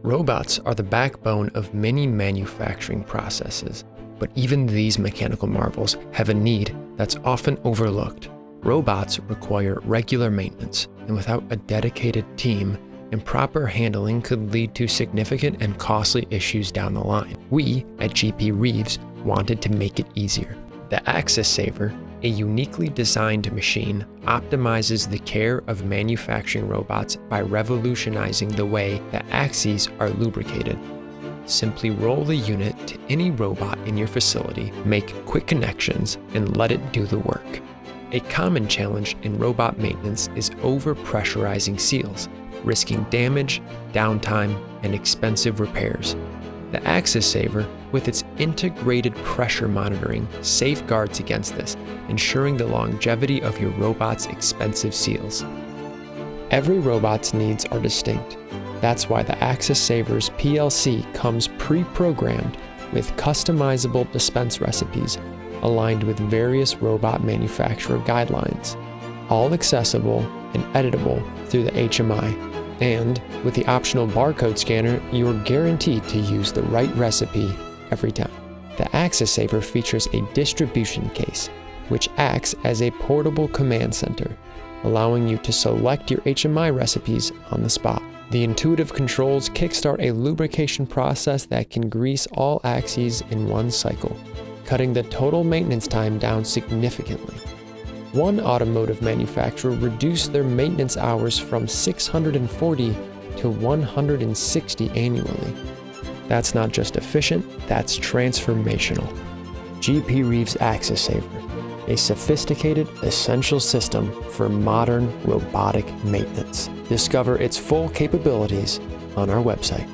Robots are the backbone of many manufacturing processes, but even these mechanical marvels have a need that's often overlooked. Robots require regular maintenance, and without a dedicated team, improper handling could lead to significant and costly issues down the line. We at GP Reeves wanted to make it easier. The Axis Saver, a uniquely designed machine, optimizes the care of manufacturing robots by revolutionizing the way the axes are lubricated. Simply roll the unit to any robot in your facility, make quick connections, and let it do the work. A common challenge in robot maintenance is over-pressurizing seals, risking damage, downtime, and expensive repairs. The Axis Saver, with its integrated pressure monitoring, safeguards against this, ensuring the longevity of your robot's expensive seals. Every robot's needs are distinct. That's why the Axis Saver's PLC comes pre-programmed with customizable dispense recipes aligned with various robot manufacturer guidelines, all accessible and editable through the HMI. And with the optional barcode scanner, you are guaranteed to use the right recipe every time. The Axis Saver features a distribution case, which acts as a portable command center, allowing you to select your HMI recipes on the spot. The intuitive controls kickstart a lubrication process that can grease all axes in one cycle, cutting the total maintenance time down significantly. One automotive manufacturer reduced their maintenance hours from 640 to 160 annually. That's not just efficient, that's transformational. GP Reeves Axis Saver, a sophisticated, essential system for modern robotic maintenance. Discover its full capabilities on our website.